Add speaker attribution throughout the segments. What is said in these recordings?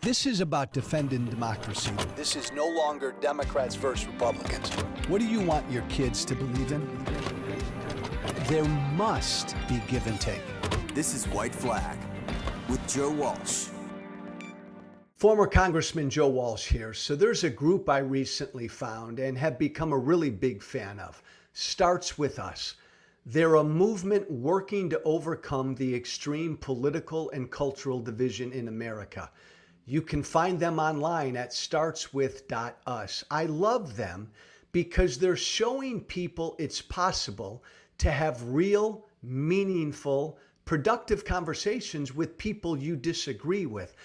Speaker 1: This is about defending democracy. This is no longer Democrats versus Republicans. What do you want your kids to believe in? There must be give and take.
Speaker 2: This is White Flag with Joe Walsh.
Speaker 1: Former Congressman Joe Walsh here. So there's a group I recently found and have become a really big fan of. Starts With Us. They're a movement working to overcome the extreme political and cultural division in America. You can find them online at startswith.us. I love them because they're showing people it's possible to have real, meaningful, productive conversations with people you disagree with.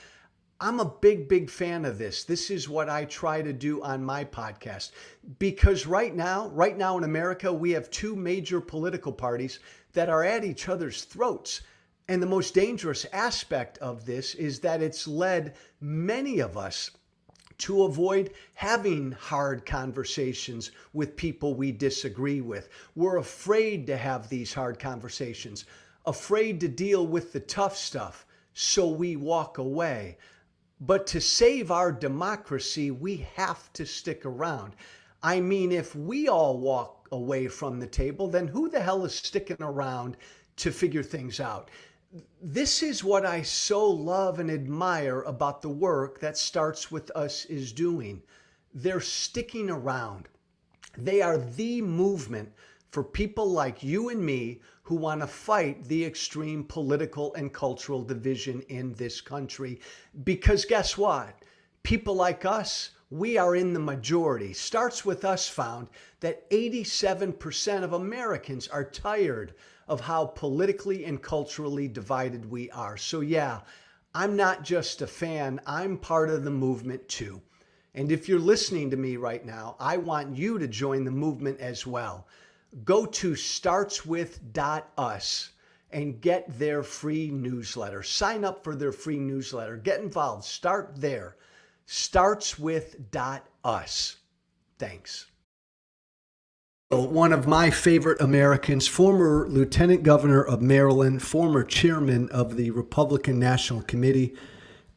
Speaker 1: I'm a big fan of this. This is what I try to do on my podcast because right now in America, we have two major political parties that are at each other's throats. And the most dangerous aspect of this is that it's led many of us to avoid having hard conversations with people we disagree with. We're afraid to have these hard conversations, afraid to deal with the tough stuff, so we walk away. But to save our democracy, we have to stick around. I mean, if we all walk away from the table, then who the hell is sticking around to figure things out? This is what I so love and admire about the work that Starts With Us is doing. They're sticking around. They are the movement for people like you and me who want to fight the extreme political and cultural division in this country. Because guess what? People like us, we are in the majority. Starts With Us found that 87% of Americans are tired of how politically and culturally divided we are. So yeah, I'm not just a fan, I'm part of the movement too. And if you're listening to me right now, I want you to join the movement as well. Go to startswith.us and get their free newsletter. Sign up for their free newsletter. Get involved. Start there. Startswith.us. Thanks. One of my favorite Americans, former Lieutenant Governor of Maryland, former chairman of the Republican National Committee.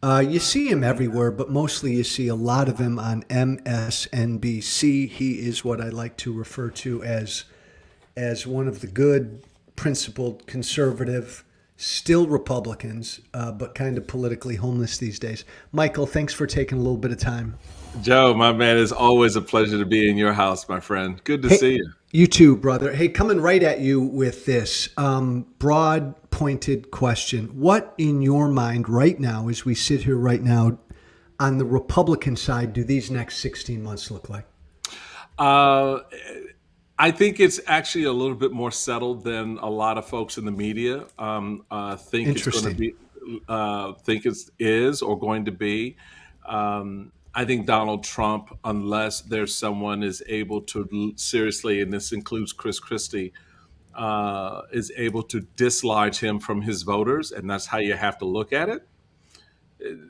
Speaker 1: You see him everywhere, but mostly you see a lot of him on MSNBC. He is what I like to refer to as one of the good, principled, conservative, still Republicans, but kind of politically homeless these days. Michael, thanks for taking a little bit of time.
Speaker 3: Joe, my man, it's always a pleasure to be in your house, my friend. Good to see you.
Speaker 1: You too, brother. Hey, coming right at you with this broad, pointed question. What in your mind right now, as we sit here right now, on the Republican side, do these next 16 months look like?
Speaker 3: I think it's actually a little bit more settled than a lot of folks in the media think it's going to be, think it is or going to be. I think Donald Trump, unless there's someone is able to seriously, and this includes Chris Christie, is able to dislodge him from his voters, and that's how you have to look at it.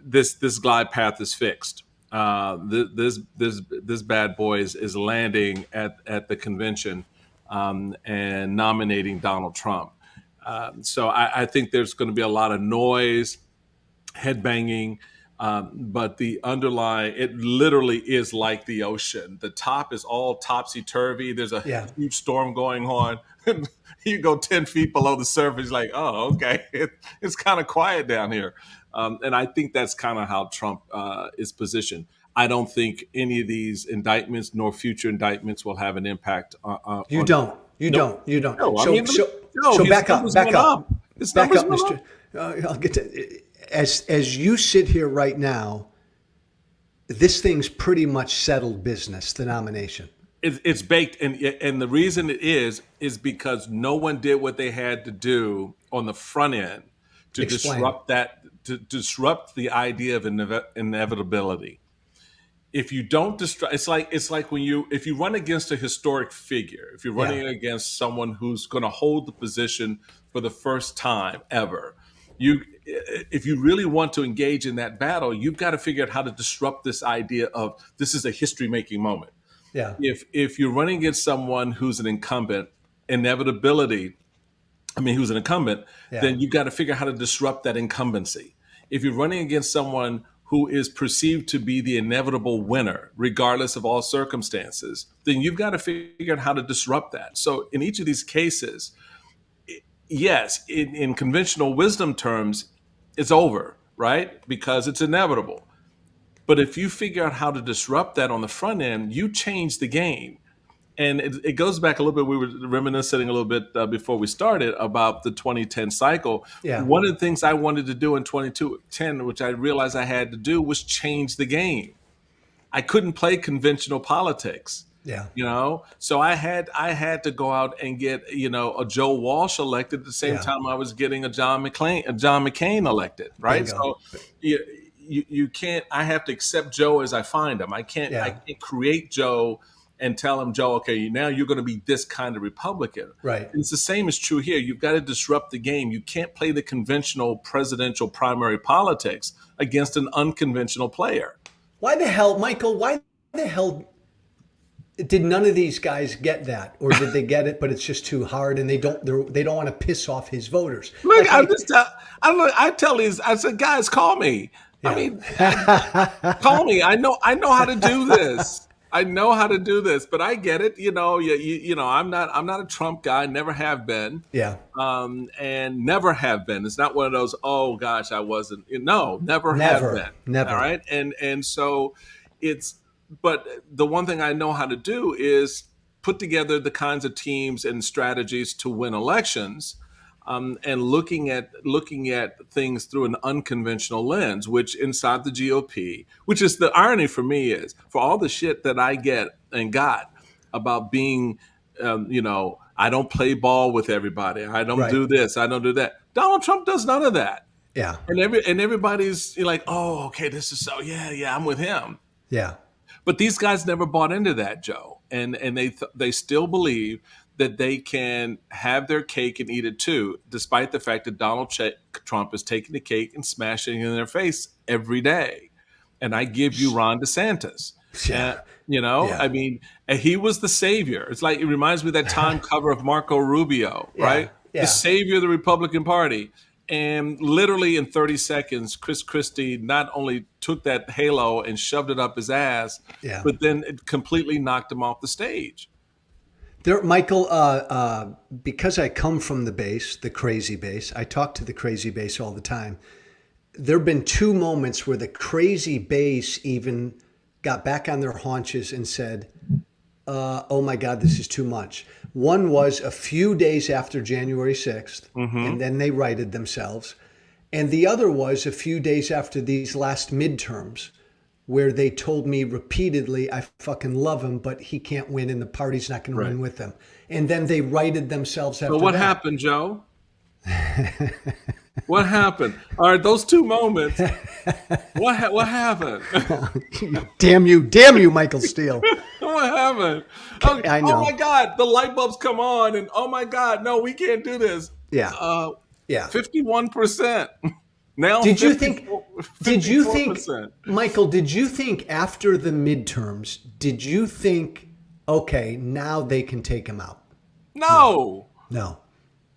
Speaker 3: This glide path is fixed. This bad boy is landing at the convention and nominating Donald Trump. So I think there's going to be a lot of noise, headbanging. But the underlying, it literally is like the ocean. The top is all topsy-turvy. There's a huge storm going on. You go 10 feet below the surface, like, oh, okay. It's kind of quiet down here. And I think that's kind of how Trump is positioned. I don't think any of these indictments nor future indictments will have an impact on.
Speaker 1: You don't. No,
Speaker 3: so
Speaker 1: back up, Mr. I'll get to. As you sit here right now, this thing's pretty much settled business, the nomination.
Speaker 3: It's baked, and the reason it is because no one did what they had to do on the front end to disrupt the idea of inevitability. If you don't disrupt, it's like if you run against a historic figure, if you're running against someone who's going to hold the position for the first time ever, if you really want to engage in that battle, you've got to figure out how to disrupt this idea of this is a history-making moment.
Speaker 1: Yeah.
Speaker 3: If you're running against someone who's an incumbent, then you've got to figure out how to disrupt that incumbency. If you're running against someone who is perceived to be the inevitable winner, regardless of all circumstances, then you've got to figure out how to disrupt that. So in each of these cases, yes, in conventional wisdom terms, it's over, right? Because it's inevitable. But if you figure out how to disrupt that on the front end, you change the game. And it goes back a little bit. We were reminiscing a little bit before we started about the 2010 cycle.
Speaker 1: Yeah.
Speaker 3: One of the things I wanted to do in 2010, which I realized I had to do, was change the game. I couldn't play conventional politics.
Speaker 1: Yeah.
Speaker 3: So I had to go out and get a Joe Walsh elected at the same
Speaker 1: Yeah.
Speaker 3: time I was getting a John McCain elected, right?
Speaker 1: Bingo.
Speaker 3: So you can't. I have to accept Joe as I find him. I can't create Joe and tell him, Joe, okay, now you're going to be this kind of Republican.
Speaker 1: Right.
Speaker 3: And it's the same is true here. You've got to disrupt the game. You can't play the conventional presidential primary politics against an unconventional player.
Speaker 1: Why the hell, Michael? Why the hell did none of these guys get that, or did they get it, but it's just too hard, and they don't want to piss off his voters?
Speaker 3: Look, I tell these. I said, guys, call me.
Speaker 1: Yeah.
Speaker 3: I mean, call me. I know how to do this. I know how to do this, but I get it. I'm not a Trump guy. Never have been.
Speaker 1: Yeah.
Speaker 3: And never have been. It's not one of those. Oh gosh, I wasn't. No, never have been.
Speaker 1: Never.
Speaker 3: All right. And so it's. But the one thing I know how to do is put together the kinds of teams and strategies to win elections. And looking at things through an unconventional lens, which inside the GOP, which is the irony for me is for all the shit that I get and got about being, I don't play ball with everybody. I don't do this. I don't do that. Donald Trump does none of that.
Speaker 1: Yeah.
Speaker 3: And everybody's like, oh, okay, this is so, yeah, I'm with him.
Speaker 1: Yeah.
Speaker 3: But these guys never bought into that, Joe. And they still believe that they can have their cake and eat it too, despite the fact that Donald Trump is taking the cake and smashing it in their face every day. And I give you Ron DeSantis.
Speaker 1: Yeah.
Speaker 3: I mean, he was the savior. It's like, it reminds me of that Time cover of Marco Rubio, right?
Speaker 1: Yeah.
Speaker 3: The savior of the Republican Party. And literally in 30 seconds, Chris Christie not only took that halo and shoved it up his ass, but then it completely knocked him off the stage.
Speaker 1: Michael, because I come from the base, the crazy base, I talk to the crazy base all the time. There have been two moments where the crazy base even got back on their haunches and said, oh my God, this is too much. One was a few days after January 6th, and then they righted themselves. And the other was a few days after these last midterms, where they told me repeatedly, I fucking love him, but he can't win and the party's not going to win with him. And then they righted themselves after that.
Speaker 3: So what happened, Joe? What happened? All right, those two moments. What happened?
Speaker 1: Damn you, Michael Steele.
Speaker 3: What happened?
Speaker 1: I know.
Speaker 3: Oh my God, the light bulbs come on, and oh my God, no, we can't do this.
Speaker 1: Yeah.
Speaker 3: 51%. Now,
Speaker 1: Did you
Speaker 3: 54%.
Speaker 1: Michael, did you think after the midterms, okay, now they can take him out?
Speaker 3: No.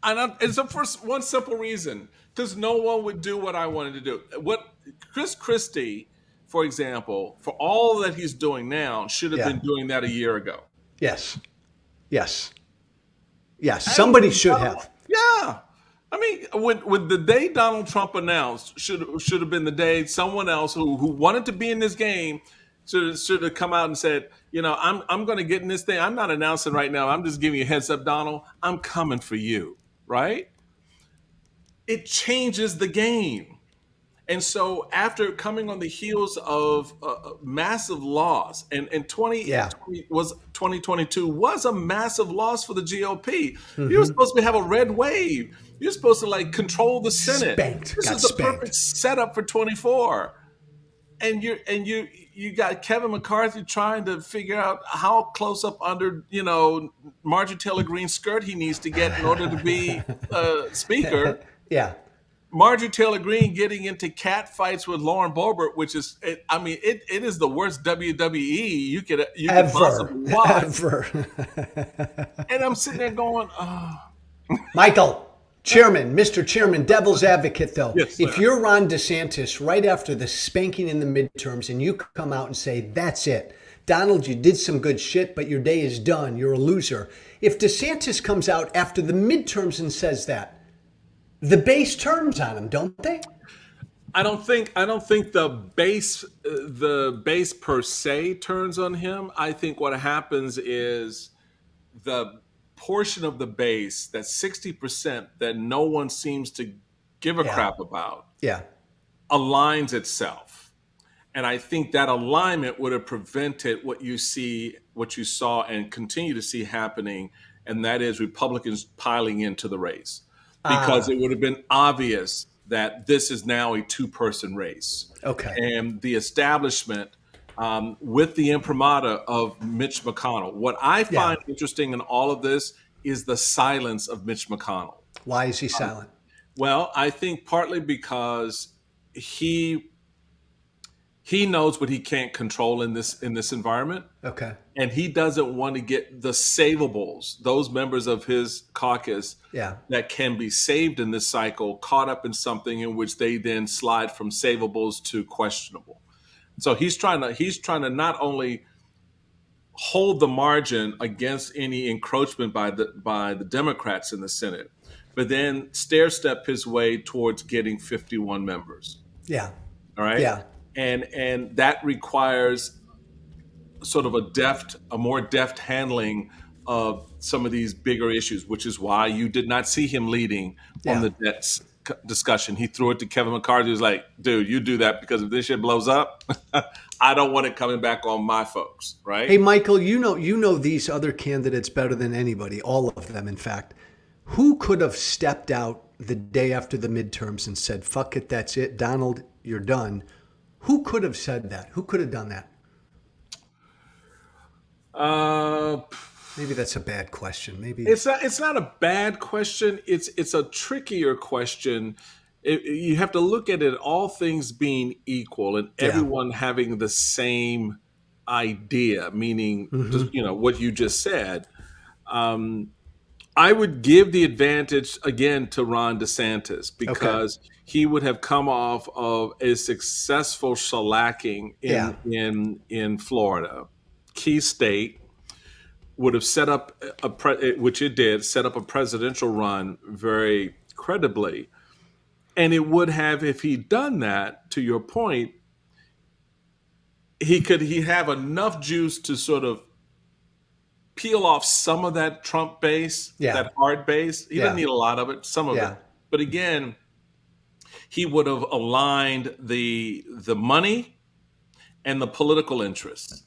Speaker 1: And
Speaker 3: it's for one simple reason, because no one would do what I wanted to do. What Chris Christie, for example, for all that he's doing now, should have been doing that a year ago.
Speaker 1: Yes. Somebody should have.
Speaker 3: Yeah. I mean, when the day Donald Trump announced should have been the day someone else who wanted to be in this game should have come out and said, I'm going to get in this thing. I'm not announcing right now. I'm just giving you a heads up, Donald. I'm coming for you, right? It changes the game. And so after coming on the heels of massive loss, and 2022 was a massive loss for the GOP. You were supposed to have a red wave. You're supposed to control the Senate. This is the perfect setup for 24. And you got Kevin McCarthy trying to figure out how close up under Marjorie Taylor Greene's skirt he needs to get in order to be speaker.
Speaker 1: Yeah.
Speaker 3: Marjorie Taylor Greene getting into cat fights with Lauren Boebert, which is, it is the worst WWE you could possibly watch.
Speaker 1: Ever.
Speaker 3: And I'm sitting there going, oh.
Speaker 1: Michael, Chairman, Mr. Chairman, devil's advocate though.
Speaker 3: Yes,
Speaker 1: If
Speaker 3: sir.
Speaker 1: you're Ron DeSantis right after the spanking in the midterms and you come out and say, that's it, Donald, you did some good shit, but your day is done. You're a loser. If DeSantis comes out after the midterms and says that, the base turns on him, don't they?
Speaker 3: I don't think the base per se turns on him. I think what happens is the portion of the base, that 60% that no one seems to give a
Speaker 1: Yeah.
Speaker 3: crap about,
Speaker 1: Yeah.
Speaker 3: aligns itself. And I think that alignment would have prevented what you saw and continue to see happening, and that is Republicans piling into the race. Because it would have been obvious that this is now a two-person race.
Speaker 1: Okay.
Speaker 3: And the establishment, with the imprimatur of Mitch McConnell. What I find interesting in all of this is the silence of Mitch McConnell.
Speaker 1: Why is he silent?
Speaker 3: Well, I think partly because he knows what he can't control in this environment,
Speaker 1: Okay.
Speaker 3: and he doesn't want to get the savables, those members of his caucus
Speaker 1: Yeah.
Speaker 3: that can be saved in this cycle, caught up in something in which they then slide from savables to questionable. So he's trying to not only hold the margin against any encroachment by the Democrats in the Senate, but then stair step his way towards getting 51 members.
Speaker 1: Yeah.
Speaker 3: All right.
Speaker 1: Yeah.
Speaker 3: And that requires sort of a more deft handling of some of these bigger issues, which is why you did not see him leading on the debt discussion. He threw it to Kevin McCarthy. He was like, dude, you do that, because if this shit blows up, I don't want it coming back on my folks, right?
Speaker 1: Hey, Michael, you know these other candidates better than anybody, all of them, in fact. Who could have stepped out the day after the midterms and said, fuck it, that's it, Donald, you're done? Who could have said that? Who could have done that? Maybe that's a bad question. Maybe
Speaker 3: It's not a bad question. It's a trickier question. You have to look at it, all things being equal and everyone having the same idea, meaning what you just said. I would give the advantage again to Ron DeSantis, because he would have come off of a successful shellacking in Florida, key state. Would have set up which it did, set up a presidential run very credibly. And it would have, if he'd done that, to your point, he'd have enough juice to sort of peel off some of that Trump base, that hard base. He doesn't need a lot of it, some of it. But again, he would have aligned the money and the political interests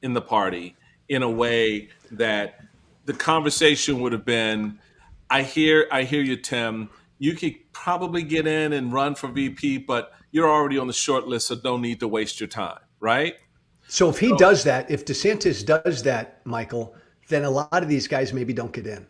Speaker 3: in the party in a way that the conversation would have been, I hear you, Tim. You could probably get in and run for VP, but you're already on the short list, so don't need to waste your time, right?
Speaker 1: So if he does that, if DeSantis does that, Michael, then a lot of these guys maybe don't get in.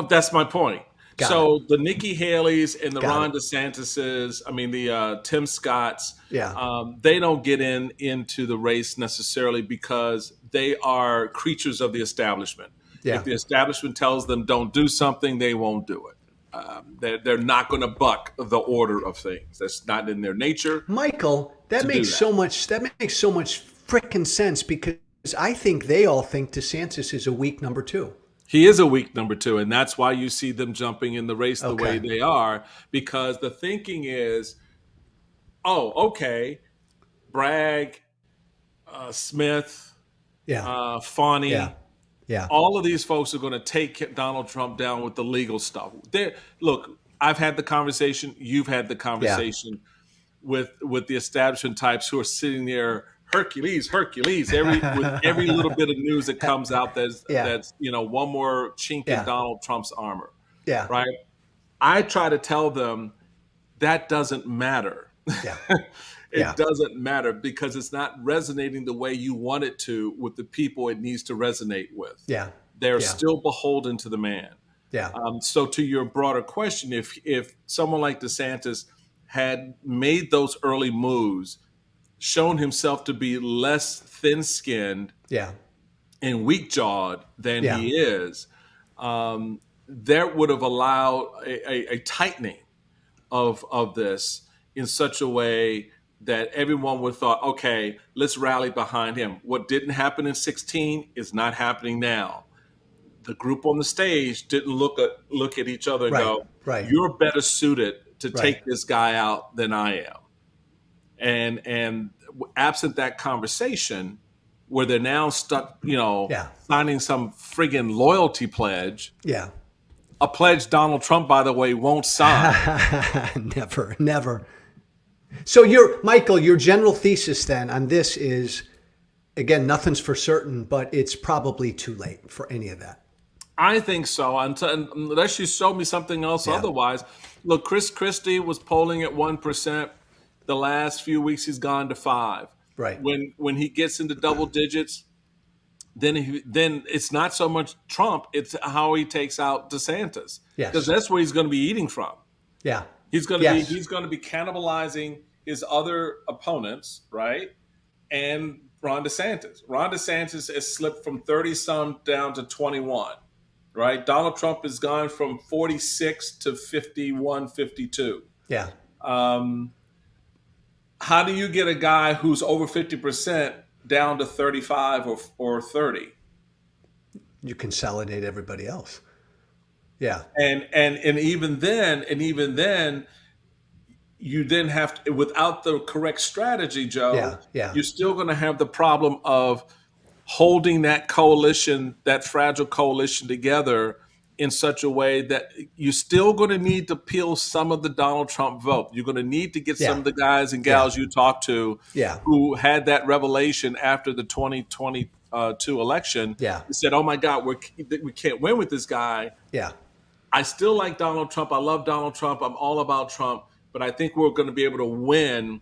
Speaker 3: That's my point. So the Nikki Haley's and the Ron DeSantis's, the Tim Scotts, they don't get into the race necessarily because they are creatures of the establishment. If the establishment tells them don't do something, they won't do it. They're not going to buck the order of things. That's not in their nature.
Speaker 1: Michael, that makes so much frickin' sense, because I think they all think DeSantis is a weak number two.
Speaker 3: He is a weak number two, and that's why you see them jumping in the race the way they are, because the thinking is, Bragg, Smith, Faunie, all of these folks are going to take Donald Trump down with the legal stuff. Look, I've had the conversation, you've had the conversation with the establishment types who are sitting there, Hercules, with every little bit of news that comes out that's one more chink in Donald Trump's armor. Right? I try to tell them that doesn't matter. It doesn't matter, because it's not resonating the way you want it to with the people it needs to resonate with. They're still beholden to the man. So to your broader question, if someone like DeSantis had made those early moves, shown himself to be less thin-skinned and weak-jawed than he is, that would have allowed a tightening of this in such a way that everyone would have thought, okay, let's rally behind him. What didn't happen in 16 is not happening now. The group on the stage didn't look at each other and
Speaker 1: Right,
Speaker 3: go,
Speaker 1: right,
Speaker 3: "You're better suited to
Speaker 1: right.
Speaker 3: take this guy out than I am." And absent that conversation, where they're now stuck,
Speaker 1: Yeah,
Speaker 3: signing some friggin' loyalty pledge,
Speaker 1: yeah.
Speaker 3: a pledge Donald Trump, by the way, won't sign.
Speaker 1: Never, never. So Michael, your general thesis then on this is, again, nothing's for certain, but it's probably too late for any of that.
Speaker 3: I think so. Unless you show me something else
Speaker 1: Yeah.
Speaker 3: otherwise. Look, Chris Christie was polling at 1%. The last few weeks, he's gone to 5%.
Speaker 1: Right.
Speaker 3: When he gets into double digits, then it's not so much Trump; it's how he takes out DeSantis,
Speaker 1: Yes.
Speaker 3: because that's where he's going to be eating from.
Speaker 1: Yeah.
Speaker 3: He's going to
Speaker 1: Yes.
Speaker 3: be cannibalizing his other opponents, right? And Ron DeSantis. Ron DeSantis has slipped from 30 some down to 21, right? Donald Trump has gone from 46 to 51, 52.
Speaker 1: Yeah.
Speaker 3: How do you get a guy who's over 50% down to 35 or 30?
Speaker 1: You consolidate everybody else. Yeah.
Speaker 3: And even then, you then have to, without the correct strategy, Joe,
Speaker 1: Yeah, yeah.
Speaker 3: you're still going to have the problem of holding that coalition, that fragile coalition together in such a way that you're still going to need to peel some of the Donald Trump vote. You're going to need to get some of the guys and gals you talk to
Speaker 1: Yeah.
Speaker 3: who had that revelation after the 2022 election.
Speaker 1: Yeah.
Speaker 3: Who said, oh my God, we can't win with this guy.
Speaker 1: Yeah.
Speaker 3: I still like Donald Trump. I love Donald Trump. I'm all about Trump. But I think we're going to be able to win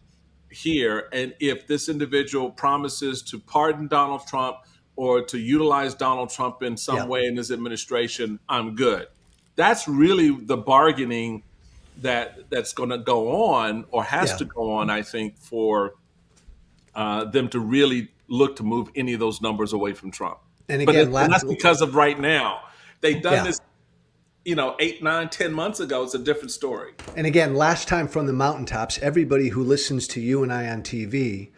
Speaker 3: here. And if this individual promises to pardon Donald Trump or to utilize Donald Trump in some way in his administration, I'm good. That's really the bargaining that's going to go on, or has to go on, I think, for them to really look to move any of those numbers away from Trump.
Speaker 1: And again,
Speaker 3: and that's because of right now. They've done this 8, 9, 10 months ago. It's a different story.
Speaker 1: And again, last time from the mountaintops, everybody who listens to you and I on TV,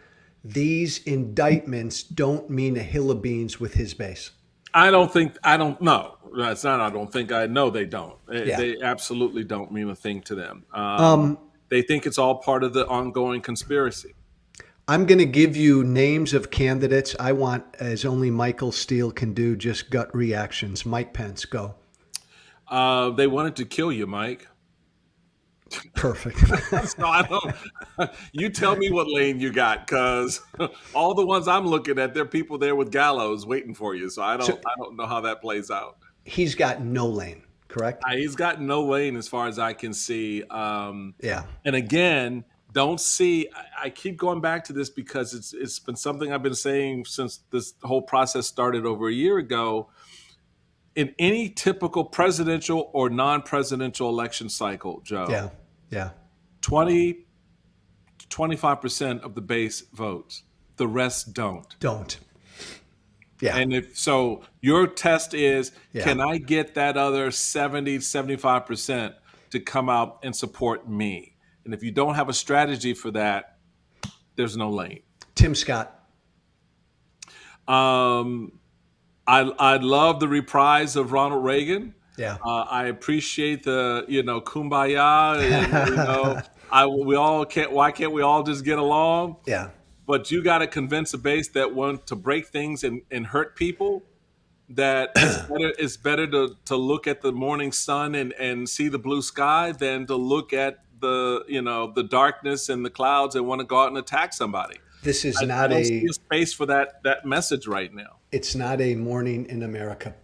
Speaker 1: these indictments don't mean a hill of beans with his base.
Speaker 3: I don't know. That's not, I don't think, I know they don't. They absolutely don't mean a thing to them. They think it's all part of the ongoing conspiracy.
Speaker 1: I'm going to give you names of candidates. I want, as only Michael Steele can do, just gut reactions. Mike Pence, go.
Speaker 3: They wanted to kill you, Mike.
Speaker 1: Perfect.
Speaker 3: So I don't. You tell me what lane you got, because all the ones I'm looking at, there are people there with gallows waiting for you. So I don't know how that plays out.
Speaker 1: He's got no lane, correct?
Speaker 3: He's got no lane as far as I can see.
Speaker 1: Yeah.
Speaker 3: And again, don't see. I keep going back to this because it's been something I've been saying since this whole process started over a year ago. In any typical presidential or non-presidential election cycle, Joe, 20 to 25% of the base votes. The rest don't.
Speaker 1: Yeah.
Speaker 3: And if so, your test is, can I get that other 70, 75% to come out and support me? And if you don't have a strategy for that, there's no lane.
Speaker 1: Tim Scott.
Speaker 3: I love the reprise of Ronald Reagan.
Speaker 1: Yeah.
Speaker 3: I appreciate the kumbaya. And, why can't we all just get along?
Speaker 1: Yeah.
Speaker 3: But you got to convince a base that want to break things and hurt people. That it's better to look at the morning sun and see the blue sky than to look at the darkness and the clouds and want to go out and attack somebody.
Speaker 1: This is
Speaker 3: I don't see a space for that message right now.
Speaker 1: It's not a Morning in America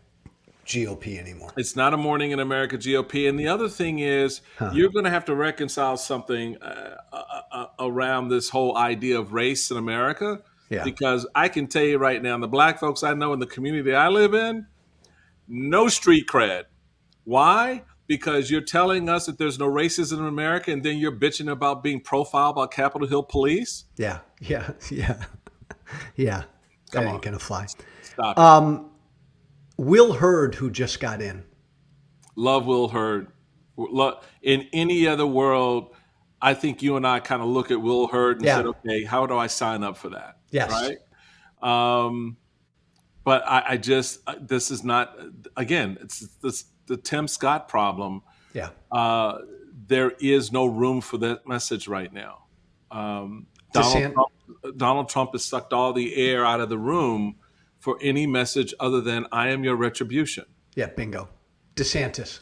Speaker 1: GOP anymore.
Speaker 3: It's not a Morning in America GOP. And the other thing is, you're going to have to reconcile something around this whole idea of race in America. Yeah. Because I can tell you right now, the black folks I know in the community I live in, no street cred. Why? Because you're telling us that there's no racism in America, and then you're bitching about being profiled by Capitol Hill police?
Speaker 1: Yeah. That ain't going to fly.
Speaker 3: Stop.
Speaker 1: Will Hurd, who just got in.
Speaker 3: Love Will Hurd. In any other world, I think you and I kind of look at Will Hurd and said,
Speaker 1: Yeah.
Speaker 3: okay, how do I sign up for that?
Speaker 1: Yes.
Speaker 3: Right. Um, but I just, this is not, again, it's the Tim Scott problem.
Speaker 1: Yeah.
Speaker 3: Uh, there is no room for that message right now. Um,
Speaker 1: DeSant.
Speaker 3: Donald Trump has sucked all the air out of the room for any message other than "I am your retribution."
Speaker 1: Yeah. Bingo. DeSantis.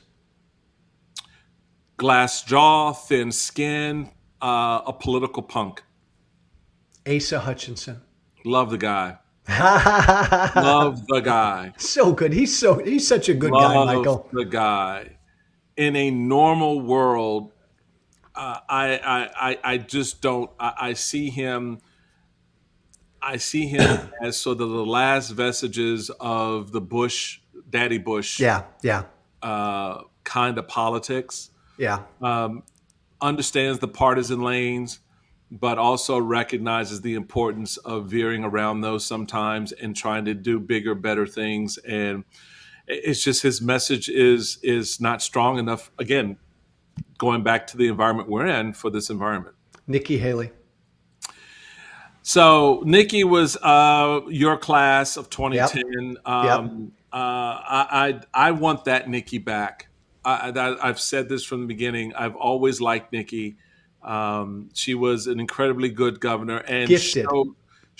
Speaker 3: Glass jaw, thin skin, a political punk.
Speaker 1: Asa Hutchinson.
Speaker 3: Love the guy. Love the guy.
Speaker 1: So good. He's such a good guy,
Speaker 3: Love
Speaker 1: Michael.
Speaker 3: the guy. In a normal world, I just don't. I see him. I see him as sort of the last vestiges of the Bush, Daddy Bush,
Speaker 1: Yeah. Yeah.
Speaker 3: kind of politics.
Speaker 1: Yeah.
Speaker 3: Understands the partisan lanes, but also recognizes the importance of veering around those sometimes and trying to do bigger, better things. And it's just his message is not strong enough. Again, going back to the environment we're in for this environment.
Speaker 1: Nikki Haley.
Speaker 3: So Nikki was your class of
Speaker 1: Yep.
Speaker 3: 2010.
Speaker 1: Yep.
Speaker 3: I want that Nikki back. I've said this from the beginning. I've always liked Nikki. She was an incredibly good governor and
Speaker 1: Gifted.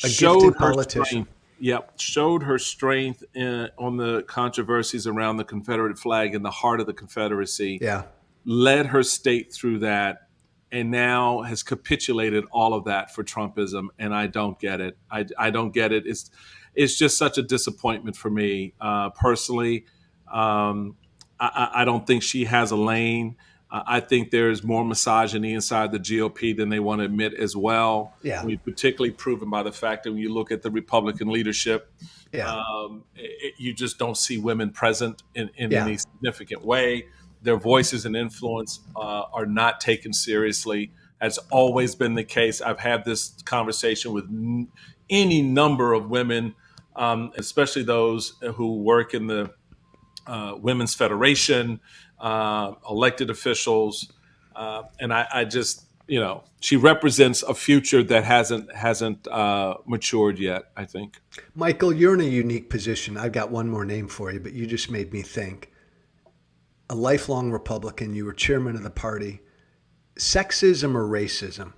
Speaker 1: A
Speaker 3: showed
Speaker 1: gifted
Speaker 3: her
Speaker 1: politician.
Speaker 3: strength. Yep, showed her strength on the controversies around the Confederate flag in the heart of the Confederacy.
Speaker 1: Yeah.
Speaker 3: Led her state through that, and now has capitulated all of that for Trumpism, and I don't get it. I don't get it. It's just such a disappointment for me personally. I don't think she has a lane. I think there's more misogyny inside the GOP than they want to admit as well.
Speaker 1: Yeah.
Speaker 3: Particularly proven by the fact that when you look at the Republican leadership,
Speaker 1: Yeah.
Speaker 3: you just don't see women present in
Speaker 1: Yeah.
Speaker 3: any significant way. Their voices and influence are not taken seriously. That's always been the case. I've had this conversation with any number of women, especially those who work in the Women's Federation, elected officials, and I just, she represents a future that hasn't matured yet, I think.
Speaker 1: Michael, you're in a unique position. I've got one more name for you, but you just made me think. A lifelong Republican, you were chairman of the party. Sexism or racism?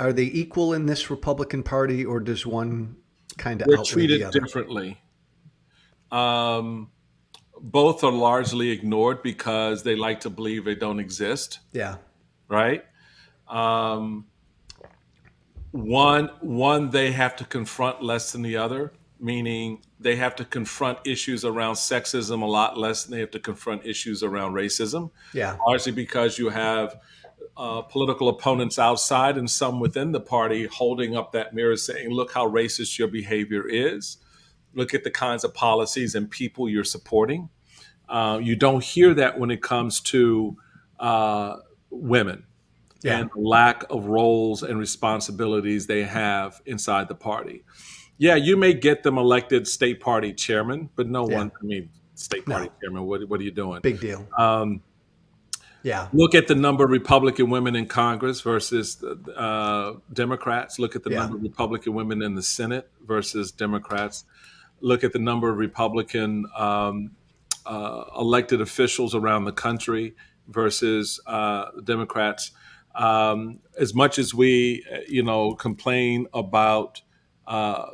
Speaker 1: Are they equal in this Republican Party, or does one kind of
Speaker 3: They're
Speaker 1: outweigh the
Speaker 3: treated
Speaker 1: other?
Speaker 3: differently. Both are largely ignored because they like to believe they don't exist,
Speaker 1: Yeah.
Speaker 3: right? One they have to confront less than the other, meaning they have to confront issues around sexism a lot less than they have to confront issues around racism.
Speaker 1: Yeah.
Speaker 3: Largely because you have political opponents outside and some within the party holding up that mirror saying, look how racist your behavior is. Look at the kinds of policies and people you're supporting. You don't hear that when it comes to women.
Speaker 1: Yeah.
Speaker 3: And the lack of roles and responsibilities they have inside the party. Yeah, you may get them elected state party chairman, but no one, state party chairman, what are you doing?
Speaker 1: Big deal. Yeah.
Speaker 3: Look at the number of Republican women in Congress versus Democrats. Look at the number of Republican women in the Senate versus Democrats. Look at the number of Republican elected officials around the country versus Democrats. As much as we, complain about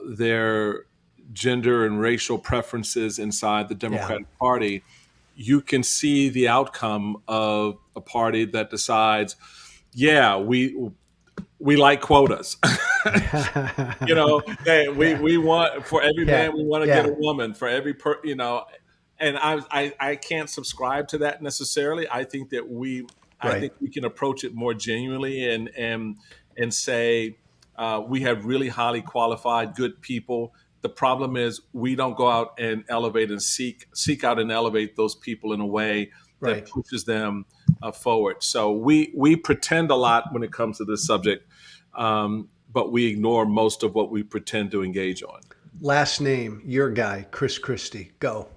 Speaker 3: their gender and racial preferences inside the Democratic Party, you can see the outcome of a party that decides, we like quotas. We want, for every man, we want to get a woman. For every and I can't subscribe to that necessarily. I think that I think we can approach it more genuinely and say we have really highly qualified, good people. The problem is we don't go out and elevate and seek out and elevate those people in a way that pushes them forward. So we pretend a lot when it comes to this subject, but we ignore most of what we pretend to engage on.
Speaker 1: Last name, your guy, Chris Christie. Go.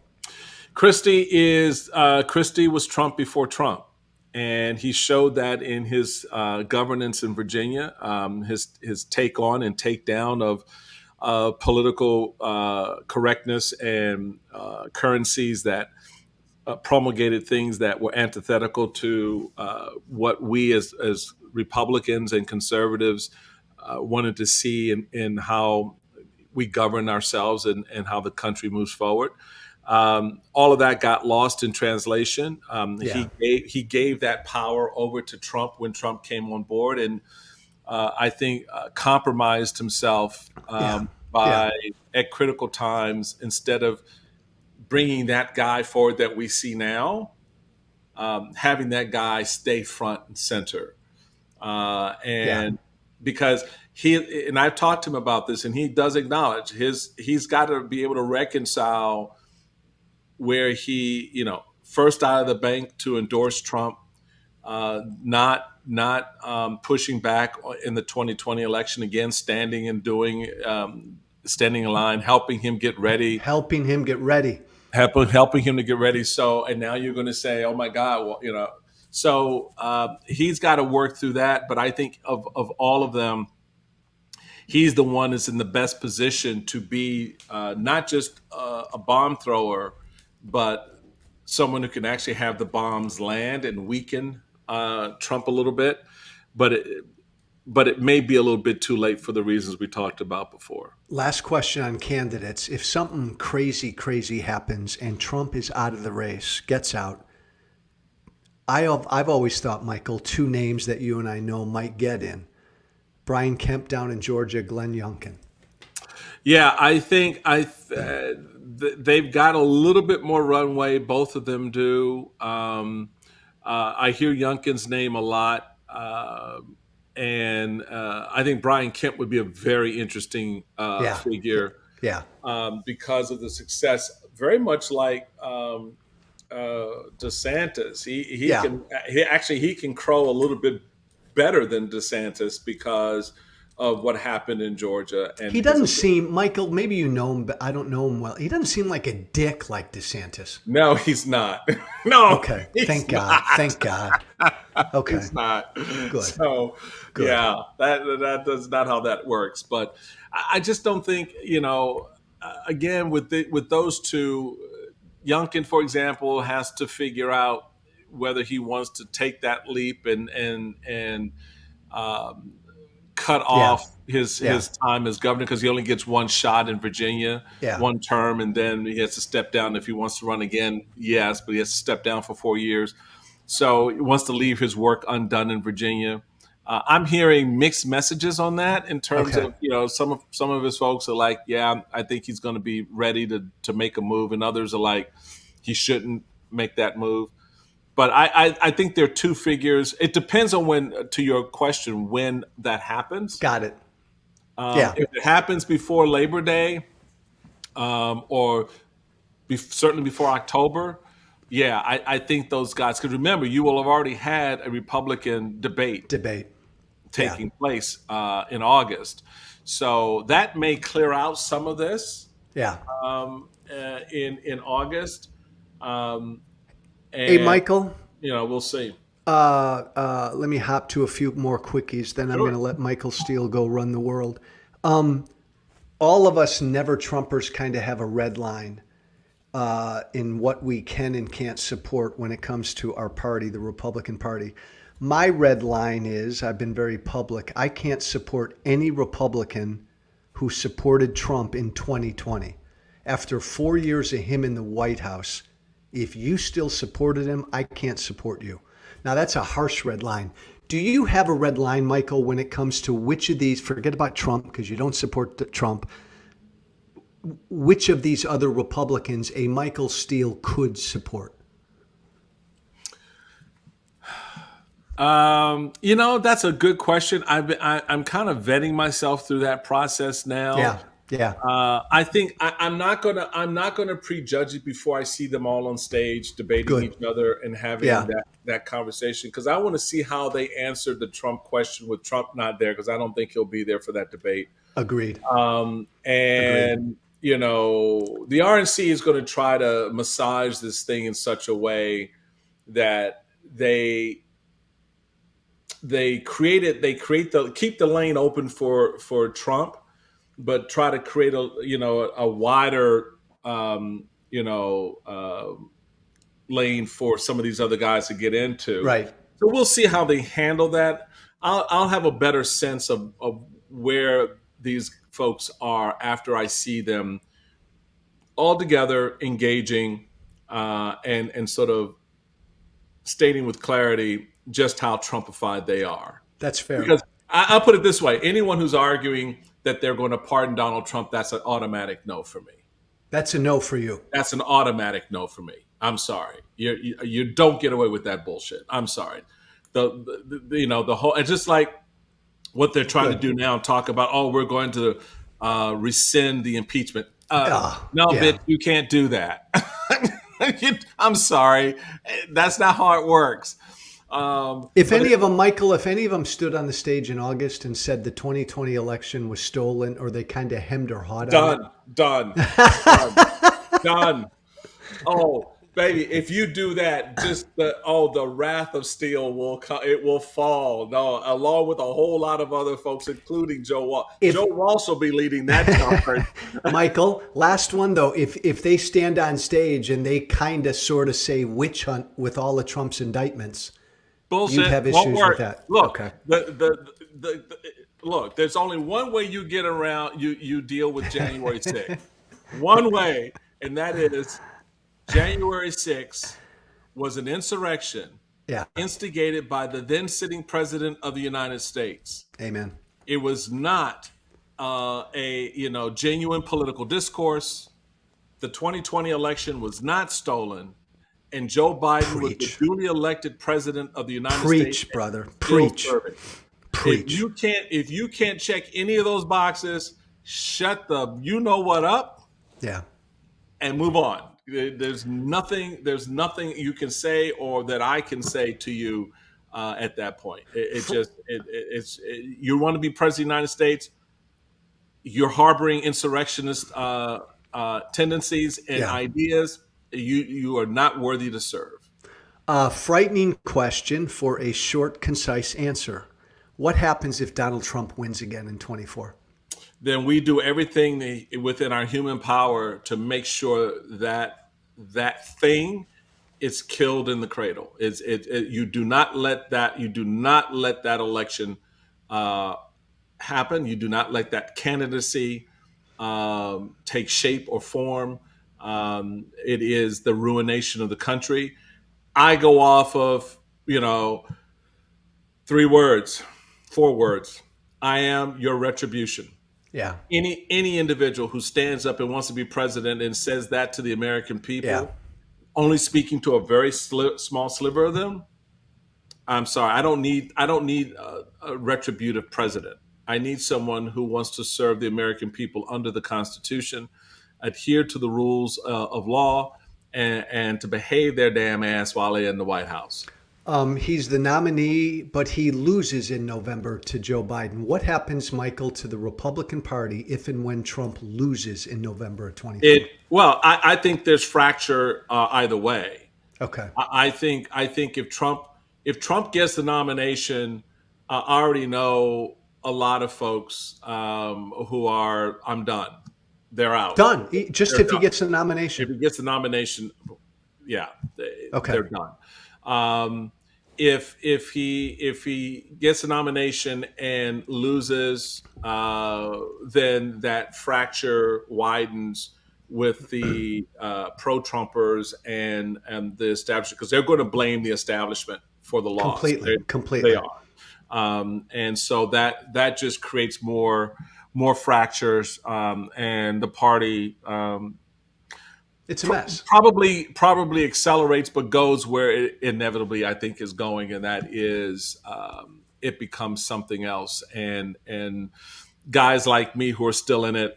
Speaker 3: Christie was Trump before Trump, and he showed that in his governance in Virginia, his take on and take down of political correctness and currencies that promulgated things that were antithetical to what we as Republicans and conservatives wanted to see in how we govern ourselves and how the country moves forward. All of that got lost in translation.
Speaker 1: Yeah.
Speaker 3: He gave that power over to Trump when Trump came on board, and I think compromised himself
Speaker 1: Yeah. Yeah.
Speaker 3: by at critical times, instead of bringing that guy forward that we see now, having that guy stay front and center.
Speaker 1: Yeah.
Speaker 3: And because I've talked to him about this, and he does acknowledge he's got to be able to reconcile where he, first out of the bank to endorse Trump, not pushing back in the 2020 election again, standing and doing, standing in line, helping him get ready,
Speaker 1: Helping him get ready.
Speaker 3: helping him to get ready. So, and now you're going to say, oh my God, well, so he's got to work through that. But I think of all of them, he's the one that's in the best position to be not just a bomb thrower, but someone who can actually have the bombs land and weaken Trump a little bit. But it may be a little bit too late for the reasons we talked about before.
Speaker 1: Last question on candidates. If something crazy happens and Trump is out of the race, gets out, I've always thought, Michael, two names that you and I know might get in. Brian Kemp down in Georgia, Glenn Youngkin.
Speaker 3: Yeah, I think they've got a little bit more runway. Both of them do. I hear Youngkin's name a lot. And I think Brian Kemp would be a very interesting figure.
Speaker 1: Yeah.
Speaker 3: Because of the success, very much like DeSantis. He can crow a little bit better than DeSantis because of what happened in Georgia. And
Speaker 1: he doesn't seem, Michael, maybe you know him, but I don't know him well. He doesn't seem like a dick like DeSantis.
Speaker 3: No, he's not. No.
Speaker 1: Okay. Thank God. Thank God. Okay.
Speaker 3: He's not.
Speaker 1: Good.
Speaker 3: So,
Speaker 1: Good.
Speaker 3: yeah, that's not how that works. But I just don't think, again, with those two, Youngkin, for example, has to figure out whether he wants to take that leap and cut off his time as governor, because he only gets one shot in Virginia, one term, and then he has to step down if he wants to run again. Yes, but he has to step down for 4 years. So he wants to leave his work undone in Virginia. I'm hearing mixed messages on that in terms of, some of his folks are like, yeah, I think he's going to be ready to make a move, and others are like, he shouldn't make that move. But I think there are two figures. It depends on when, to your question, when that happens.
Speaker 1: Got it.
Speaker 3: If it happens before Labor Day, or certainly before October, I think those guys. Because remember, you will have already had a Republican debate taking place in August, so that may clear out some of this. In August.
Speaker 1: Hey, Michael.
Speaker 3: We'll see.
Speaker 1: Let me hop to a few more quickies. Then I'm going to let Michael Steele go run the world. All of us never Trumpers kind of have a red line in what we can and can't support when it comes to our party, the Republican Party. My red line is, I've been very public, I can't support any Republican who supported Trump in 2020. After 4 years of him in the White House, if you still supported him, I can't support you. Now, that's a harsh red line. Do you have a red line, Michael, when it comes to which of these, forget about Trump because you don't support Trump, which of these other Republicans a Michael Steele could support?
Speaker 3: That's a good question. I'm kind of vetting myself through that process now.
Speaker 1: Yeah.
Speaker 3: I think I'm not gonna prejudge it before I see them all on stage debating each other and having that conversation, because I want to see how they answered the Trump question with Trump not there, because I don't think he'll be there for that debate.
Speaker 1: Agreed.
Speaker 3: And the RNC is going to try to massage this thing in such a way that keep the lane open for Trump, but try to create a wider lane for some of these other guys to get into.
Speaker 1: Right.
Speaker 3: So we'll see how they handle that. I'll have a better sense of where these folks are after I see them all together, engaging, and sort of stating with clarity just how Trumpified they are.
Speaker 1: That's fair.
Speaker 3: Because I'll put it this way: anyone who's arguing that they're going to pardon Donald Trump, that's an automatic no for me.
Speaker 1: That's a no for you.
Speaker 3: That's an automatic no for me. I'm sorry. You don't get away with that bullshit. I'm sorry. The whole, it's just like what they're trying to do now. Talk about, oh, we're going to rescind the impeachment. No,
Speaker 1: yeah.
Speaker 3: bitch, you can't do that. I'm sorry. That's not how it works.
Speaker 1: If any of them stood on the stage in August and said the 2020 election was stolen, or they kind of hemmed or hawed on it.
Speaker 3: Done. Done. Oh, baby, if you do that, just the wrath of steel will fall. No, along with a whole lot of other folks, including Joe Walsh. Joe Walsh will be leading that conference.
Speaker 1: Michael, last one though. If they stand on stage and they kind of sort of say witch hunt with all of Trump's indictments,
Speaker 3: bullshit.
Speaker 1: You'd have issues with that.
Speaker 3: Look,
Speaker 1: okay.
Speaker 3: Look, there's only one way you get around, you deal with January 6th. One way, and that is January 6th was an insurrection instigated by the then sitting president of the United States.
Speaker 1: Amen.
Speaker 3: It was not genuine political discourse. The 2020 election was not stolen. And Joe Biden was the duly elected president of the United States.
Speaker 1: Preach, brother. Preach. Preach.
Speaker 3: If you can't check any of those boxes, shut the you know what up.
Speaker 1: Yeah.
Speaker 3: And move on. There's nothing you can say or that I can say to you at that point. You want to be president of the United States. You're harboring insurrectionist tendencies and ideas. You are not worthy to serve.
Speaker 1: Frightening question for a short, concise answer. What happens if Donald Trump wins again in 24?
Speaker 3: Then we do everything within our human power to make sure that that thing is killed in the cradle. You do not let that election happen. You do not let that candidacy take shape or form. It is the ruination of the country. I go off of 4 words. I am your retribution.
Speaker 1: Yeah.
Speaker 3: Any individual who stands up and wants to be president and says that to the American people, only speaking to a very small sliver of them, I'm sorry. I don't need a retributive president. I need someone who wants to serve the American people under the Constitution, adhere to the rules of law, and to behave their damn ass while they're in the White House.
Speaker 1: He's the nominee, but he loses in November to Joe Biden. What happens, Michael, to the Republican Party if and when Trump loses in November of 2020?
Speaker 3: I think there's fracture either way.
Speaker 1: Okay.
Speaker 3: I think if Trump gets the nomination, I already know a lot of folks who are, I'm done. They're out.
Speaker 1: Done. He gets the nomination.
Speaker 3: If he gets the nomination, they're done. If he gets a nomination and loses, then that fracture widens with the pro-Trumpers and the establishment, because they're going to blame the establishment for the loss.
Speaker 1: Completely.
Speaker 3: They are, and so that just creates more fractures, and the party.
Speaker 1: It's a mess.
Speaker 3: Probably accelerates, but goes where it inevitably, I think, is going, and that is it becomes something else. And guys like me who are still in it,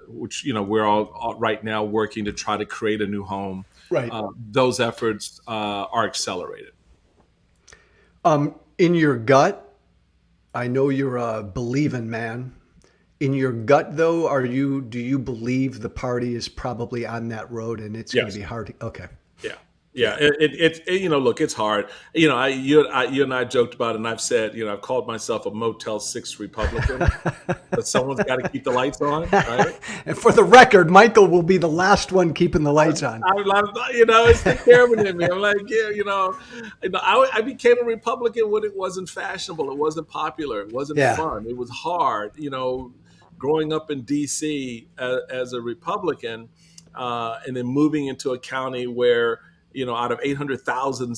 Speaker 3: which we're all right now working to try to create a new home.
Speaker 1: Right.
Speaker 3: Those efforts are accelerated.
Speaker 1: In your gut, I know you're a believing man. In your gut, though, do you believe the party is probably on that road and it's going to
Speaker 3: Yes.
Speaker 1: be hard to, okay.
Speaker 3: Yeah. Yeah.
Speaker 1: Yeah.
Speaker 3: Look, it's hard. You and I joked about it, and I've said, I've called myself a Motel 6 Republican, but someone's got to keep the lights on, right?
Speaker 1: And for the record, Michael will be the last one keeping the lights on.
Speaker 3: It's the chairman in me. I'm like, I became a Republican when it wasn't fashionable. It wasn't popular. It wasn't
Speaker 1: Yeah.
Speaker 3: fun. It was hard. Growing up in D.C. As a Republican, and then moving into a county where, out of 800,000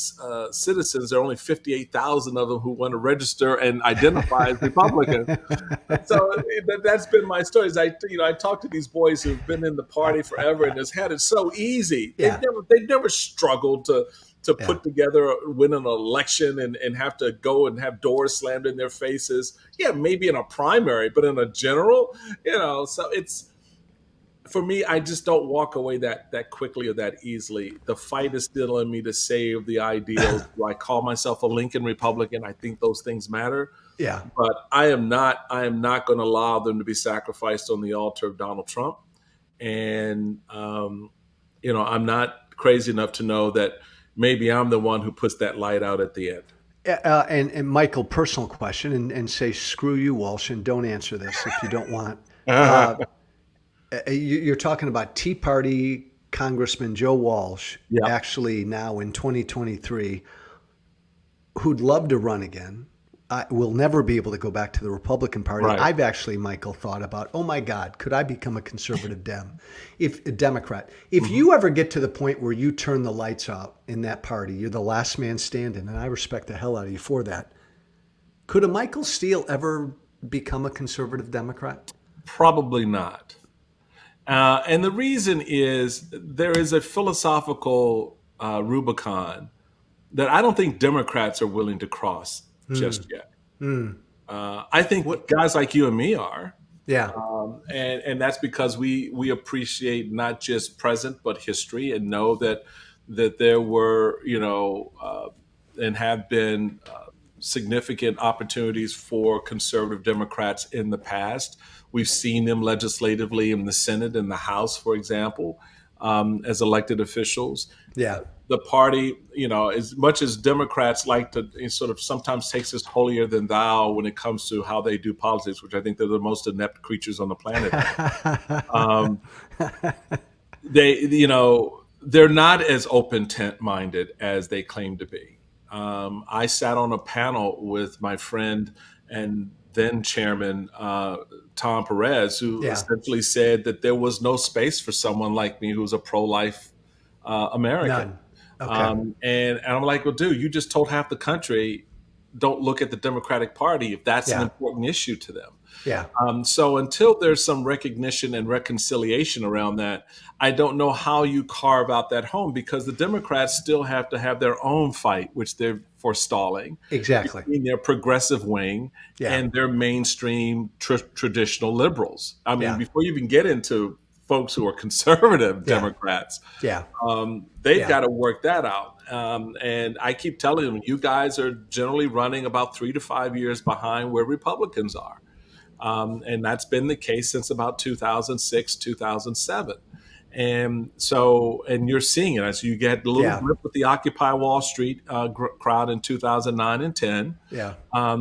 Speaker 3: citizens, there are only 58,000 of them who want to register and identify as Republican. So that's been my story. I talk to these boys who've been in the party forever and has had it so easy.
Speaker 1: Yeah.
Speaker 3: They've never struggled to
Speaker 1: Yeah.
Speaker 3: put together, win an election, and have to go and have doors slammed in their faces. Yeah, maybe in a primary, but in a general, so it's. For me, I just don't walk away that quickly or that easily. The fight is still in me to save the ideals. Do I call myself a Lincoln Republican? I think those things matter.
Speaker 1: Yeah.
Speaker 3: But I am not going to allow them to be sacrificed on the altar of Donald Trump. And I'm not crazy enough to know that maybe I'm the one who puts that light out at the end.
Speaker 1: And Michael, personal question, and say screw you, Walsh, and don't answer this if you don't want. You're talking about Tea Party Congressman Joe Walsh,
Speaker 3: Yeah.
Speaker 1: actually now in 2023, who'd love to run again. Will never be able to go back to the Republican Party.
Speaker 3: Right.
Speaker 1: I've actually, Michael, thought about, oh my God, could I become a conservative Democrat? If you ever get to the point where you turn the lights out in that party, you're the last man standing, and I respect the hell out of you for that. Could a Michael Steele ever become a conservative Democrat?
Speaker 3: Probably not. And the reason is there is a philosophical Rubicon that I don't think Democrats are willing to cross just yet. I think guys like you and me are.
Speaker 1: Yeah.
Speaker 3: And that's because we appreciate not just present but history, and know that there were and have been significant opportunities for conservative Democrats in the past. We've seen them legislatively in the Senate and the House, for example, as elected officials.
Speaker 1: Yeah.
Speaker 3: The party, as much as Democrats like to sort of sometimes takes this holier than thou when it comes to how they do politics, which I think they're the most inept creatures on the planet. They're not as open tent minded as they claim to be. I sat on a panel with my friend and then chairman, Tom Perez, who essentially said that there was no space for someone like me who's a pro-life American.
Speaker 1: None. Okay.
Speaker 3: And I'm like, well, dude, you just told half the country don't look at the Democratic Party if that's an important issue to them.
Speaker 1: Yeah.
Speaker 3: So until there's some recognition and reconciliation around that, I don't know how you carve out that home, because the Democrats still have to have their own fight, which they're forestalling.
Speaker 1: Exactly.
Speaker 3: Between their progressive wing and their mainstream traditional liberals. I mean, before you even get into folks who are conservative Democrats, they've got to work that out. And I keep telling them, you guys are generally running about 3 to 5 years behind where Republicans are. And that's been the case since about 2006, 2007. And you're seeing it as you get a little grip with the Occupy Wall Street crowd in 2009 and 10.
Speaker 1: Yeah.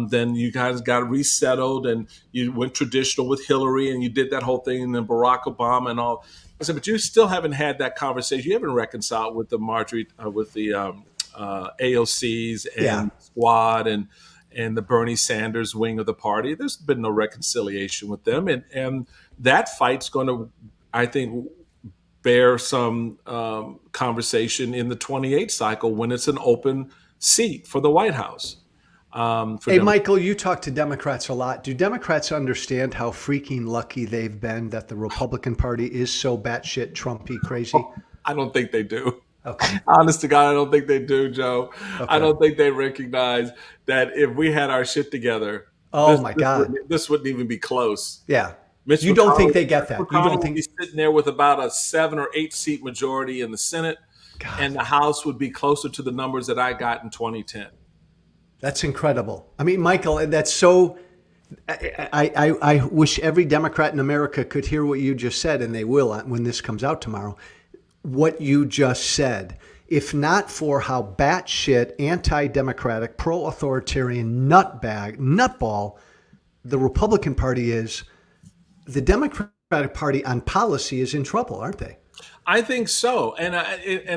Speaker 3: Then you guys got resettled, and you went traditional with Hillary, and you did that whole thing, and then Barack Obama and all. I said, but you still haven't had that conversation. You haven't reconciled with the AOCs and Squad and the Bernie Sanders wing of the party. There's been no reconciliation with them. And that fight's going to, I think, bear some conversation in the 28 cycle when it's an open seat for the White House.
Speaker 1: Hey, Michael, you talk to Democrats a lot. Do Democrats understand how freaking lucky they've been that the Republican Party is so batshit Trumpy crazy?
Speaker 3: I don't think they do.
Speaker 1: Okay.
Speaker 3: Honest to God, I don't think they do, Joe.
Speaker 1: Okay.
Speaker 3: I don't think they recognize that if we had our shit together, this wouldn't even be close.
Speaker 1: Yeah.
Speaker 3: Mitch
Speaker 1: you don't think they get that?
Speaker 3: You
Speaker 1: don't think
Speaker 3: would be sitting there with about a 7 or 8 seat majority in the Senate, and the House would be closer to the numbers that I got in 2010.
Speaker 1: That's incredible. I mean, Michael, that's so I wish every Democrat in America could hear what you just said, and they will when this comes out tomorrow. What you just said. If not for how batshit, anti-democratic, pro-authoritarian nutball the Republican Party is, the Democratic Party on policy is in trouble, aren't they?
Speaker 3: I think so, and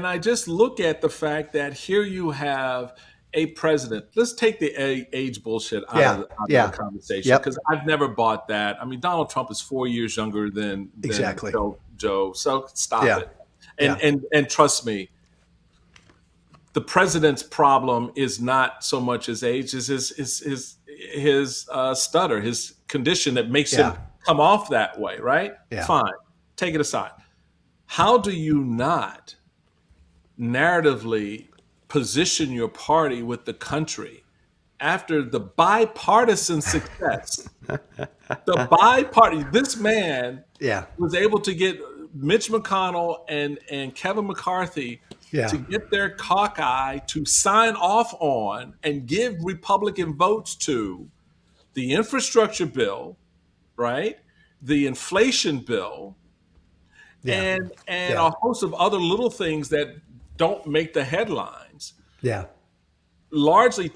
Speaker 3: I just look at the fact that here you have a president. Let's take the age bullshit out of the conversation, because I've never bought that. I mean, Donald Trump is 4 years younger than
Speaker 1: exactly
Speaker 3: Joe. So stop it. And trust me, the president's problem is not so much his age as his stutter, his condition that makes him come off that way. Right?
Speaker 1: Yeah.
Speaker 3: Fine, take it aside. How do you not narratively position your party with the country after the bipartisan success? This man was able to get Mitch McConnell and Kevin McCarthy to get their cockeye to sign off on and give Republican votes to the infrastructure bill, right? The inflation bill, and a host of other little things that don't make the headlines.
Speaker 1: Yeah.
Speaker 3: Largely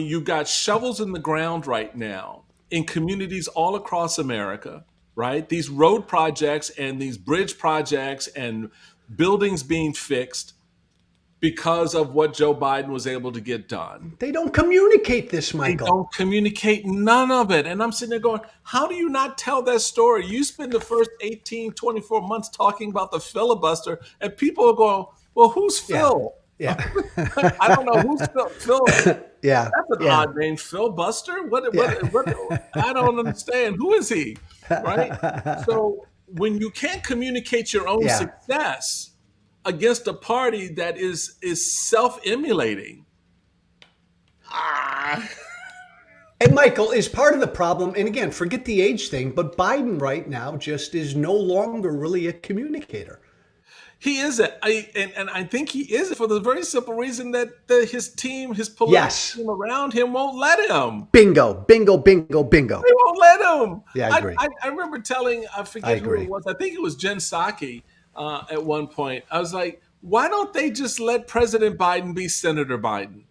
Speaker 3: you've got shovels in the ground right now in communities all across America, right? These road projects and these bridge projects and buildings being fixed because of what Joe Biden was able to get done.
Speaker 1: They don't communicate this, Michael.
Speaker 3: They don't communicate none of it. And I'm sitting there going, how do you not tell that story? You spend the first 18, 24 months talking about the filibuster, and people are going, well, who's Phil?
Speaker 1: Yeah.
Speaker 3: I don't know who's Phil. Phil.
Speaker 1: Yeah.
Speaker 3: That's an odd name, Filibuster. What? I don't understand. Who is he? Right. So when you can't communicate your own success against a party that is self-emulating.
Speaker 1: And Michael is part of the problem. And again, forget the age thing, but Biden right now just is no longer really a communicator.
Speaker 3: He isn't. And I think he is for the very simple reason that his team, his political team around him won't let him.
Speaker 1: Bingo, bingo, bingo, bingo.
Speaker 3: They won't let him.
Speaker 1: Yeah, I agree.
Speaker 3: I remember I forget who it was. I think it was Jen Psaki at one point. I was like, why don't they just let President Biden be Senator Biden?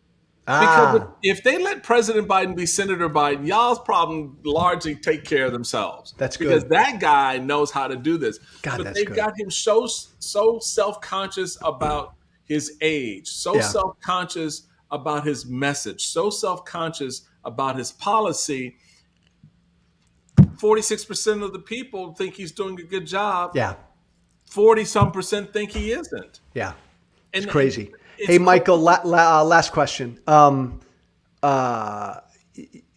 Speaker 3: Because if they let President Biden be Senator Biden, y'all's problem largely take care of themselves.
Speaker 1: That's good.
Speaker 3: Because that guy knows how to do this.
Speaker 1: God,
Speaker 3: but they've got him so self-conscious about his age, so self-conscious about his message, so self-conscious about his policy. 46% of the people think he's doing a good job.
Speaker 1: Yeah.
Speaker 3: 40-some% think he isn't.
Speaker 1: Yeah. It's crazy. Hey, Michael, last question.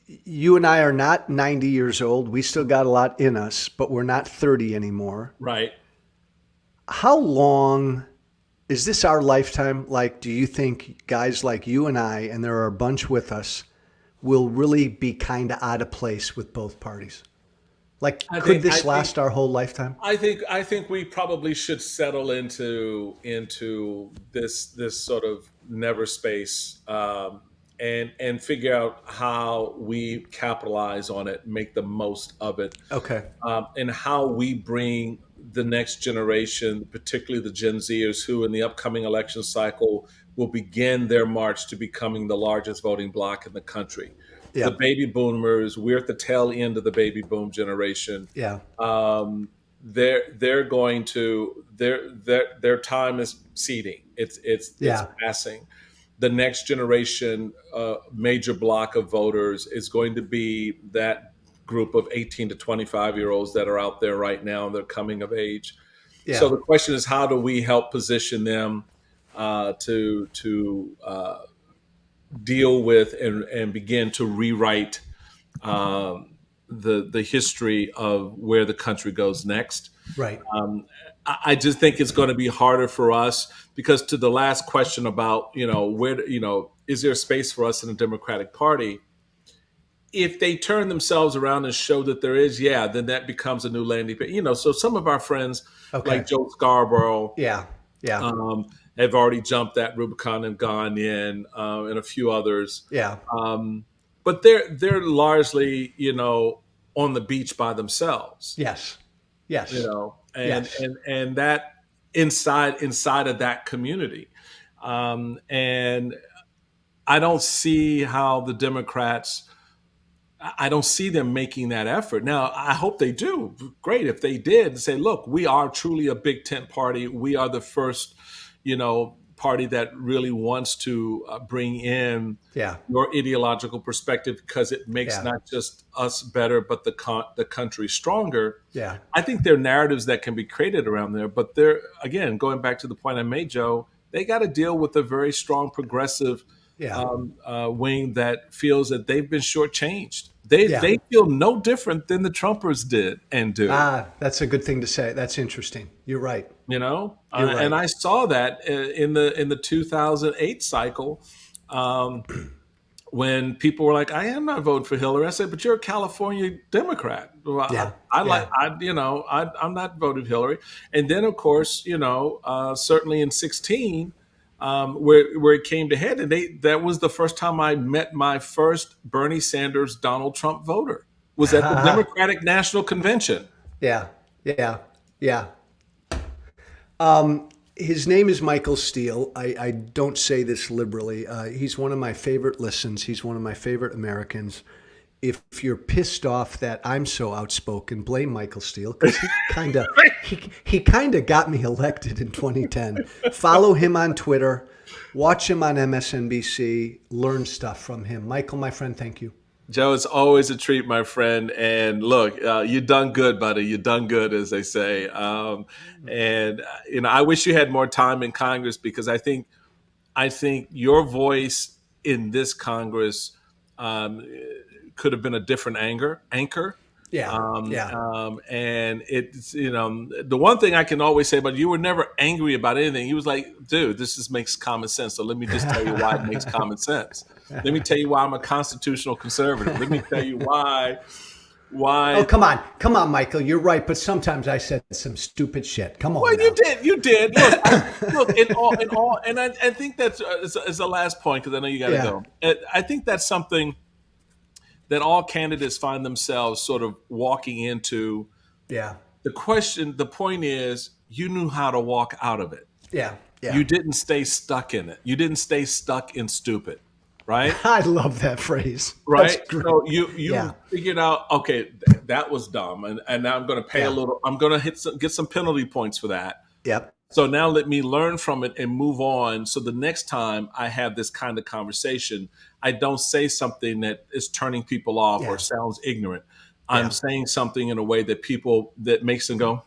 Speaker 1: You and I are not 90 years old. We still got a lot in us, but we're not 30 anymore.
Speaker 3: Right.
Speaker 1: How long is this our lifetime? Like, do you think guys like you and I, and there are a bunch with us, will really be kind of out of place with both parties? Like, could this last our whole lifetime?
Speaker 3: I think we probably should settle into this sort of never space and figure out how we capitalize on it, make the most of it.
Speaker 1: Okay.
Speaker 3: And how we bring the next generation, particularly the Gen Zers, who in the upcoming election cycle will begin their march to becoming the largest voting bloc in the country. Yeah. The baby boomers, we're at the tail end of the baby boom generation.
Speaker 1: Yeah.
Speaker 3: They're going to their time is seeding. It's passing. The next generation major block of voters is going to be that group of 18 to 25-year-olds that are out there right now and they're coming of age. Yeah. So the question is, how do we help position them to deal with and begin to rewrite the history of where the country goes next.
Speaker 1: Right.
Speaker 3: I just think it's going to be harder for us because to the last question about, is there a space for us in the Democratic Party? If they turn themselves around and show that there is, then that becomes a new landing page. So some of our friends like Joe Scarborough, have already jumped that Rubicon and gone in, and a few others.
Speaker 1: Yeah.
Speaker 3: but they're largely, on the beach by themselves,
Speaker 1: Yes. Yes.
Speaker 3: and
Speaker 1: Yes.
Speaker 3: that inside of that community, and I don't see how the Democrats. I don't see them making that effort. Now, I hope they do. Great if they did say, "Look, we are truly a big tent party. We are the first, party that really wants to bring in
Speaker 1: Yeah.
Speaker 3: your ideological perspective because it makes
Speaker 1: Yeah.
Speaker 3: not just us better, but the country stronger."
Speaker 1: Yeah.
Speaker 3: I think there are narratives that can be created around there, but they're, again, going back to the point I made, Joe, they got to deal with a very strong progressive
Speaker 1: Yeah.
Speaker 3: wing that feels that they've been shortchanged. They
Speaker 1: Yeah.
Speaker 3: they feel no different than the Trumpers did and do.
Speaker 1: That's a good thing to say. That's interesting. You're right. You're
Speaker 3: And
Speaker 1: right.
Speaker 3: I saw that in the 2008 cycle, um, when people were like, "I am not voting for Hillary." I said, "But you're a California Democrat. Well,
Speaker 1: Yeah.
Speaker 3: I like,
Speaker 1: Yeah.
Speaker 3: I'm not voting Hillary." And then, of course, certainly in 16, where it came to head, and that was the first time I met my first Bernie Sanders Donald Trump voter, was at the Democratic National Convention.
Speaker 1: Yeah. Yeah. Yeah. His name is Michael Steele. I don't say this liberally. He's one of my favorite listens. He's one of my favorite Americans. If you're pissed off that I'm so outspoken, blame Michael Steele because he kind of got me elected in 2010. Follow him on Twitter, watch him on MSNBC, learn stuff from him. Michael, my friend, thank you.
Speaker 3: Joe, it's always a treat, my friend. And look, you done good, buddy. You done good, as they say. And I wish you had more time in Congress because I think your voice in this Congress could have been a different anchor.
Speaker 1: Yeah, yeah.
Speaker 3: And it's, the one thing I can always say about you were never angry about anything. He was like, dude, this just makes common sense. So let me just tell you why it makes common sense. Let me tell you why I'm a constitutional conservative. Let me tell you why.
Speaker 1: Oh, come on, Michael. You're right, but sometimes I said some stupid shit. Come on.
Speaker 3: Well,
Speaker 1: now.
Speaker 3: you did. Look, in all, and I think that's is the last point because I know you got to go. I think that's something that all candidates find themselves sort of walking into.
Speaker 1: Yeah.
Speaker 3: The point is, you knew how to walk out of it.
Speaker 1: Yeah. Yeah.
Speaker 3: You didn't stay stuck in it. You didn't stay stuck in stupid, right?
Speaker 1: I love that phrase.
Speaker 3: Right.
Speaker 1: That's great.
Speaker 3: So you figured out, okay, that was dumb, and now I'm going to pay a little. I'm going to get some penalty points for that.
Speaker 1: Yep.
Speaker 3: So now let me learn from it and move on. So the next time I have this kind of conversation, I don't say something that is turning people off or sounds ignorant. I'm saying something in a way that makes them go,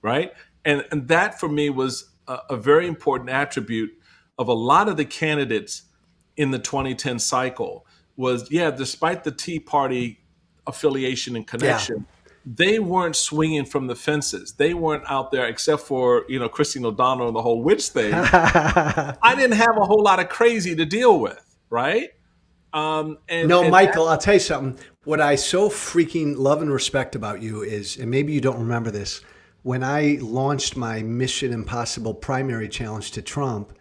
Speaker 3: right? And that for me was a very important attribute of a lot of the candidates in the 2010 cycle was, despite the Tea Party affiliation and connection, they weren't swinging from the fences. They weren't out there, except for, Christine O'Donnell and the whole witch thing. I didn't have a whole lot of crazy to deal with, right?
Speaker 1: Michael, I'll tell you something. What I so freaking love and respect about you is, and maybe you don't remember this, when I launched my Mission Impossible primary challenge to Trump,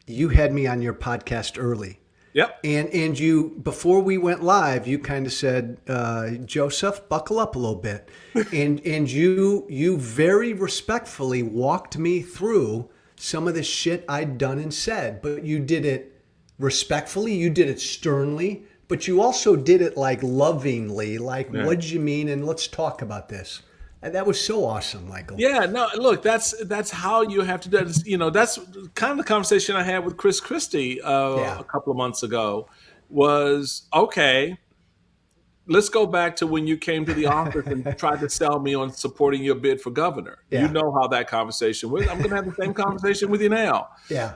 Speaker 1: you had me on your podcast early.
Speaker 3: Yep.
Speaker 1: And you, before we went live, you kind of said, Joseph, buckle up a little bit. and you very respectfully walked me through some of the shit I'd done and said, but you did it respectfully, you did it sternly, but you also did it like lovingly, like, what'd you mean? And let's talk about this. And that was so awesome, Michael.
Speaker 3: Yeah, no, look, that's how you have to do it. That's kind of the conversation I had with Chris Christie a couple of months ago was, okay, let's go back to when you came to the office and tried to sell me on supporting your bid for governor.
Speaker 1: Yeah.
Speaker 3: You know how that conversation was. I'm going to have the same conversation with you now.
Speaker 1: Yeah.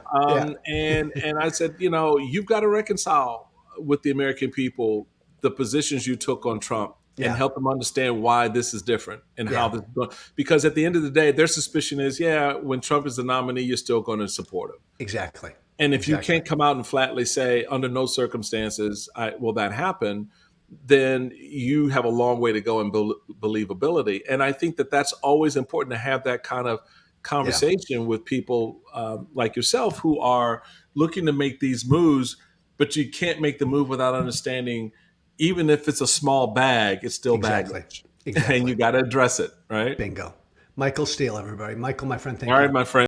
Speaker 3: And I said, you've got to reconcile with the American people the positions you took on Trump. And help them understand why this is different and how this is going. Because at the end of the day, their suspicion is, when Trump is the nominee, you're still going to support him.
Speaker 1: Exactly.
Speaker 3: And if you can't come out and flatly say, under no circumstances will that happen, then you have a long way to go in believability. And I think that that's always important to have that kind of conversation with people like yourself who are looking to make these moves but you can't make the move without understanding, even if it's a small bag, it's still
Speaker 1: Exactly.
Speaker 3: baggage.
Speaker 1: Exactly.
Speaker 3: And you got to address it, right?
Speaker 1: Bingo. Michael Steele, everybody. Michael, my friend, thank
Speaker 3: All
Speaker 1: you.
Speaker 3: right, my friend.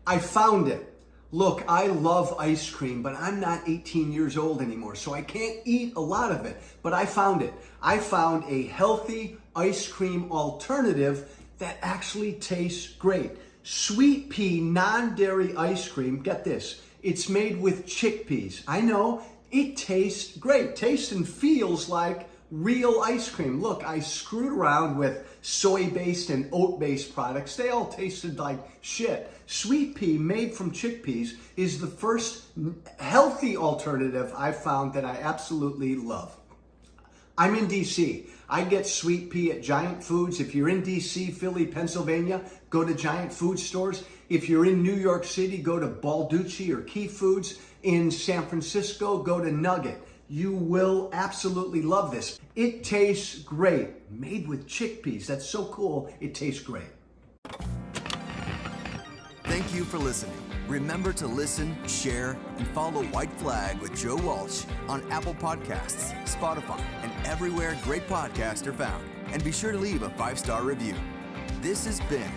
Speaker 1: I found it. Look, I love ice cream, but I'm not 18 years old anymore, so I can't eat a lot of it. But I found it. I found a healthy ice cream alternative that actually tastes great. Sweet pea non-dairy ice cream. Get this. It's made with chickpeas. I know, it tastes great. Tastes and feels like real ice cream. Look, I screwed around with soy-based and oat-based products. They all tasted like shit. Sweet pea made from chickpeas is the first healthy alternative I've found that I absolutely love. I'm in DC. I get sweet pea at Giant Foods. If you're in DC, Philly, Pennsylvania, go to Giant Food stores. If you're in New York City, go to Balducci or Key Foods. In San Francisco, go to Nugget. You will absolutely love this. It tastes great. Made with chickpeas. That's so cool. It tastes great.
Speaker 2: Thank you for listening. Remember to listen, share, and follow White Flag with Joe Walsh on Apple Podcasts, Spotify, and everywhere great podcasts are found. And be sure to leave a 5-star review. This has been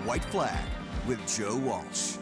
Speaker 2: White Flag with Joe Walsh.